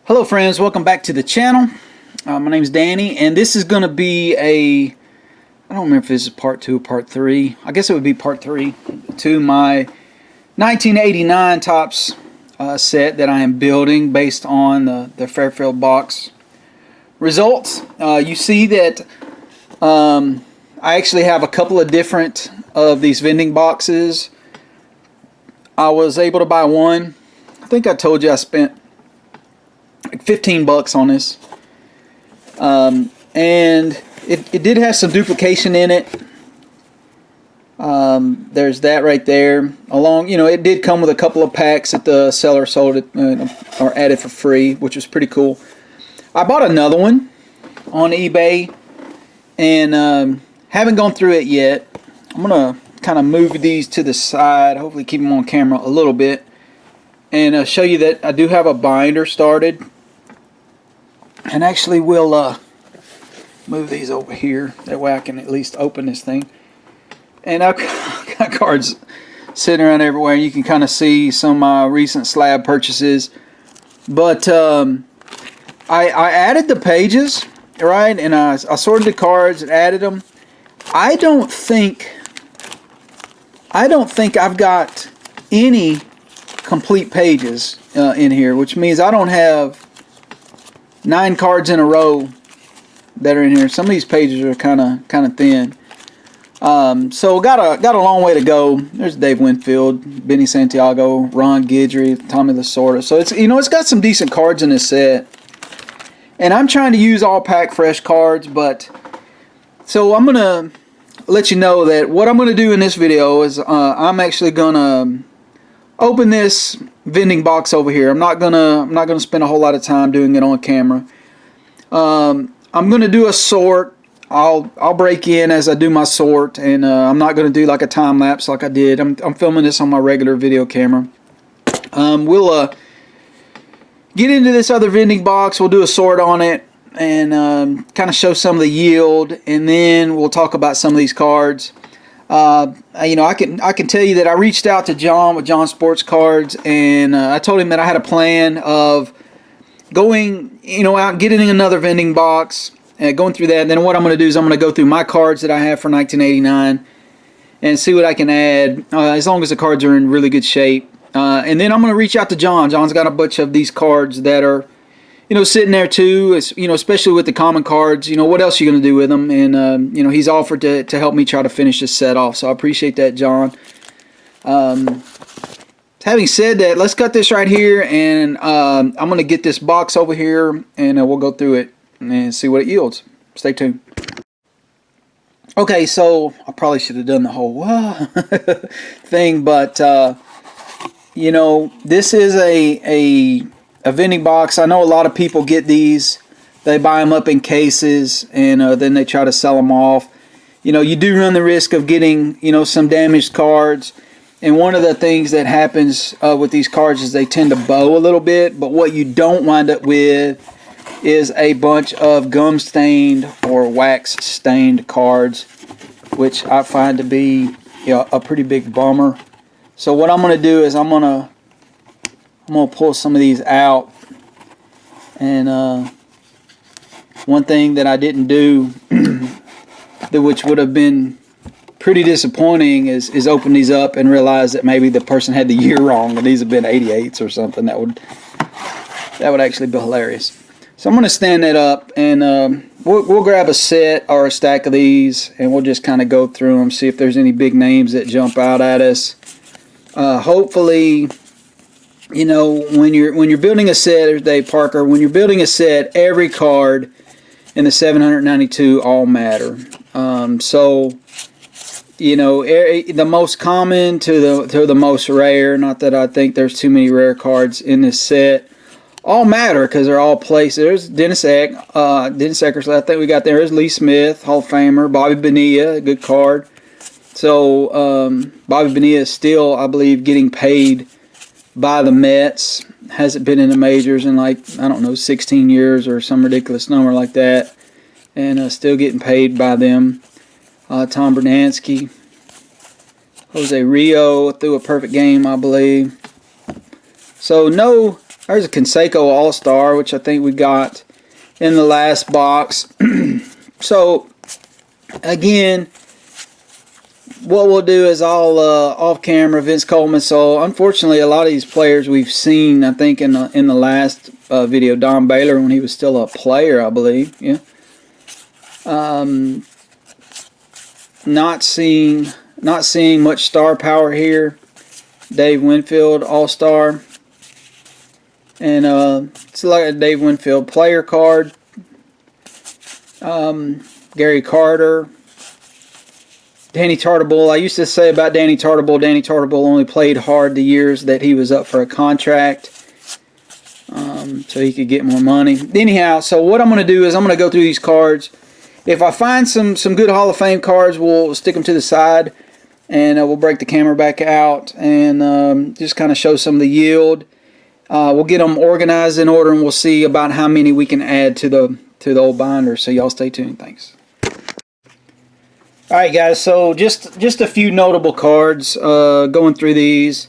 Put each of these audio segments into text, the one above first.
Hello friends, welcome back to the channel. My name is Danny, and this is going to be I don't remember if this is part 2 or part 3. I guess it would be part 3 to my 1989 Topps set that I am building based on the Fairfield box results. You see that I actually have a couple of different of these vending boxes. I was able to buy one. I think I told you I spent like 15 bucks on this, and it did have some duplication in it. There's that right there. It did come with a couple of packs that the seller sold it or added for free, which was pretty cool. I bought another one on eBay and haven't gone through it yet. I'm gonna kind of move these to the side, hopefully keep them on camera a little bit, and show you that I do have a binder started. And actually we'll move these over here, that way I can at least open this thing. And I've got cards sitting around everywhere. You can kind of see some of my recent slab purchases. But I added the pages, right? And I sorted the cards and added them. I don't think I've got any complete pages in here, which means I don't have 9 cards in a row that are in here. Some of these pages are kind of thin. So got a long way to go. There's Dave Winfield, Benny Santiago, Ron Guidry, Tommy Lasorda. So it's got some decent cards in this set. And I'm trying to use all pack fresh cards, but so I'm gonna let you know that what I'm gonna do in this video is I'm actually gonna open this vending box over here. I'm not gonna spend a whole lot of time doing it on camera. I'm gonna do a sort. I'll break in as I do my sort, and I'm not gonna do like a time lapse like I did. I'm filming this on my regular video camera. We'll get into this other vending box. We'll do a sort on it and kind of show some of the yield, and then we'll talk about some of these cards. I can tell you that I reached out to John with John Sports Cards, and I told him that I had a plan of going, out and getting another vending box, going through that. And then what I'm going to do is I'm going to go through my cards that I have for 1989 and see what I can add, as long as the cards are in really good shape. And then I'm going to reach out to John. John's got a bunch of these cards that are, sitting there too, especially with the common cards. What else are you going to do with them? And, he's offered to help me try to finish this set off. So I appreciate that, John. Having said that, let's cut this right here. And I'm going to get this box over here, and we'll go through it and see what it yields. Stay tuned. Okay, so I probably should have done the whole thing. But, this is a vending box. I know a lot of people get these. They buy them up in cases, and then they try to sell them off. You do run the risk of getting, some damaged cards. And one of the things that happens with these cards is they tend to bow a little bit. But what you don't wind up with is a bunch of gum-stained or wax-stained cards, which I find to be a pretty big bummer. So what I'm going to do is I'm going to pull some of these out, and one thing that I didn't do, which would have been pretty disappointing, is open these up and realize that maybe the person had the year wrong and these have been 88s or something. That would actually be hilarious. So I'm going to stand that up, and we'll grab a set or a stack of these, and we'll just kind of go through them, see if there's any big names that jump out at us. Hopefully, when you're building a set, there's Dave Parker. When you're building a set, every card in the 792 all matter. So the most common to the most rare. Not that I think there's too many rare cards in this set. All matter because they're all placed. There's Dennis Eckersley. I think we got there's Lee Smith, Hall of Famer. Bobby Bonilla, a good card. So Bobby Bonilla is still, I believe, getting paid by the Mets. Hasn't been in the majors in 16 years or some ridiculous number like that, and still getting paid by them. Tom Bernansky, Jose Rio threw a perfect game, I believe. So no There's a Conseco All-Star, which I think we got in the last box. So, again, what we'll do is I'll off camera Vince Coleman. So, unfortunately, a lot of these players we've seen, I think, in the last video. Don Baylor, when he was still a player, I believe. Yeah. Not seeing much star power here. Dave Winfield All-Star. And it's like a Dave Winfield player card. Gary Carter. Danny Tartabull. I used to say about Danny Tartabull only played hard the years that he was up for a contract. So he could get more money. Anyhow, so what I'm going to do is I'm going to go through these cards. If I find some good Hall of Fame cards, we'll stick them to the side. And we'll break the camera back out and just kind of show some of the yield. We'll get them organized in order, and we'll see about how many we can add to the old binder. So y'all stay tuned. Thanks. All right, guys. So just a few notable cards. Going through these.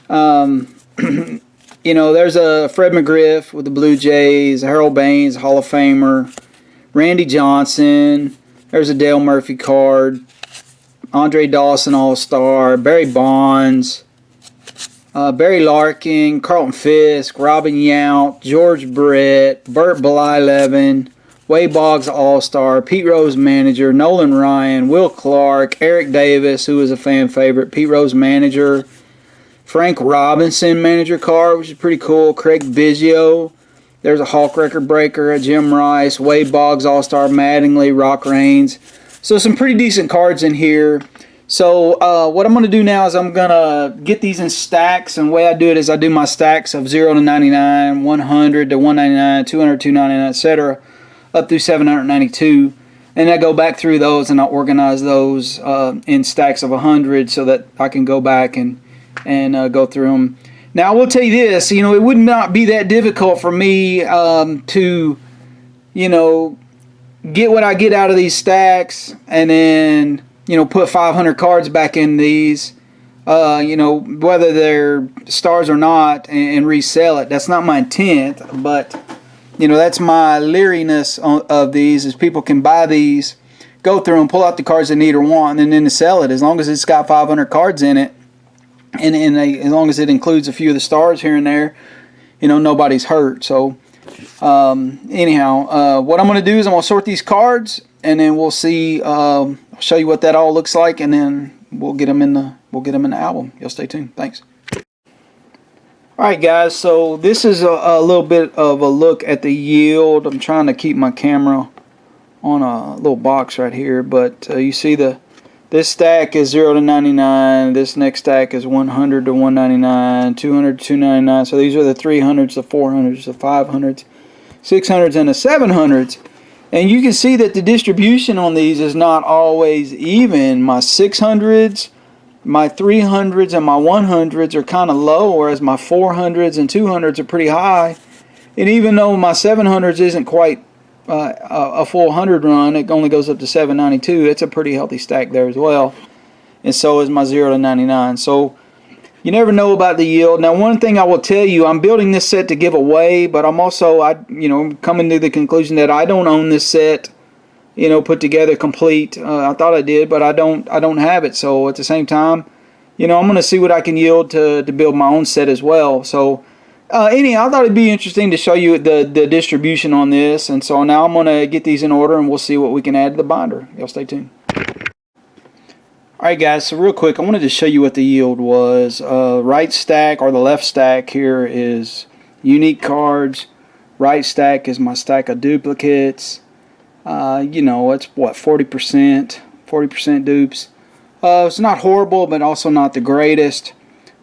You know, there's a Fred McGriff with the Blue Jays, Harold Baines, Hall of Famer, Randy Johnson. There's a Dale Murphy card. Andre Dawson All-Star, Barry Bonds, Barry Larkin, Carlton Fisk, Robin Yount, George Brett, Burt Blyleven, Wade Boggs All-Star, Pete Rose Manager, Nolan Ryan, Will Clark, Eric Davis, who was a fan favorite, Pete Rose Manager, Frank Robinson Manager card, which is pretty cool, Craig Biggio, there's a Hawk record breaker, a Jim Rice, Wade Boggs All-Star, Mattingly, Rock Raines. So some pretty decent cards in here. So what I'm going to do now is I'm going to get these in stacks. And the way I do it is I do my stacks of 0 to 99, 100 to 199, 200 to 299, etc. up through 792. And I go back through those and I organize those in stacks of 100 so that I can go back and go through them. Now I will tell you this, you know, it would not be that difficult for me to, you know, get what I get out of these stacks and then, you know, put 500 cards back in these, you know, whether they're stars or not, and resell it. That's not my intent, but, you know, that's my leeriness of these, is people can buy these, go through and pull out the cards they need or want, and then to sell it. As long as it's got 500 cards in it, and as long as it includes a few of the stars here and there, you know, nobody's hurt. So, anyhow, what I'm going to do is I'm going to sort these cards, and then we'll see. I'll show you what that all looks like, and then we'll get them in the album. Y'all stay tuned. Thanks. All right, guys. So this is a little bit of a look at the yield. I'm trying to keep my camera on a little box right here, but you see this stack is 0 to 99. This next stack is 100 to 199, 200 to 299. So these are the 300s, the 400s, the 500s, 600s, and the 700s. And you can see that the distribution on these is not always even. My 600s, my 300s, and my 100s are kind of low, whereas my 400s and 200s are pretty high. And even though my 700s isn't quite a full 100 run, it only goes up to 792. It's a pretty healthy stack there as well. And so is my 0 to 99. So you never know about the yield. Now, one thing I will tell you, I'm building this set to give away, but I'm also, you know, coming to the conclusion that I don't own this set, you know, put together complete. I thought I did, but I don't have it. So at the same time, you know, I'm going to see what I can yield to build my own set as well. So anyhow, I thought it'd be interesting to show you the distribution on this. And so now I'm going to get these in order, and we'll see what we can add to the binder. Y'all stay tuned. Alright, guys, so real quick, I wanted to show you what the yield was. Right stack, or the left stack here, is unique cards. Right stack is my stack of duplicates. You know, it's what, 40% dupes. It's not horrible, but also not the greatest.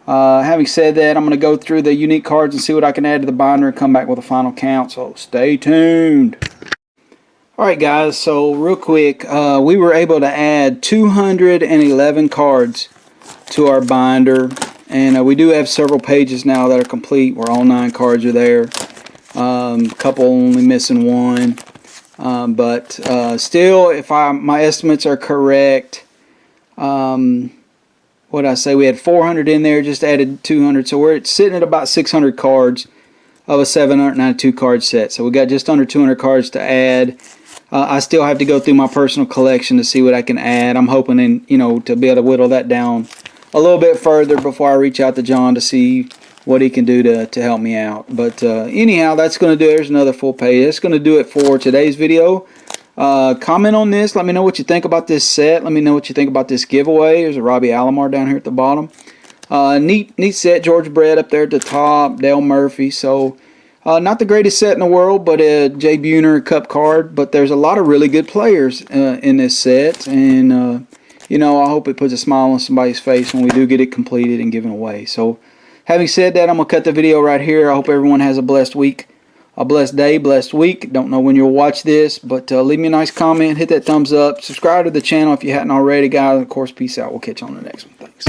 Having said that, I'm going to go through the unique cards and see what I can add to the binder and come back with a final count, so stay tuned. Alright, guys, so real quick, we were able to add 211 cards to our binder, and we do have several pages now that are complete where all 9 cards are there. A couple only missing one, but still, if my estimates are correct, what did I say, we had 400 in there, just added 200, so we're sitting at about 600 cards of a 792 card set. So we got just under 200 cards to add. I still have to go through my personal collection to see what I can add. I'm hoping, to be able to whittle that down a little bit further before I reach out to John to see what he can do to help me out. But anyhow, that's going to do it. There's another full page. That's going to do it for today's video. Comment on this. Let me know what you think about this set. Let me know what you think about this giveaway. There's a Robbie Alomar down here at the bottom. Neat set. George Brett up there at the top. Dale Murphy. So not the greatest set in the world, but a Jay Buhner Cup card. But there's a lot of really good players in this set. And, I hope it puts a smile on somebody's face when we do get it completed and given away. So having said that, I'm going to cut the video right here. I hope everyone has a blessed week. A blessed day, blessed week. Don't know when you'll watch this, but leave me a nice comment. Hit that thumbs up. Subscribe to the channel if you hadn't already, guys. Of course, peace out. We'll catch you on the next one. Thanks.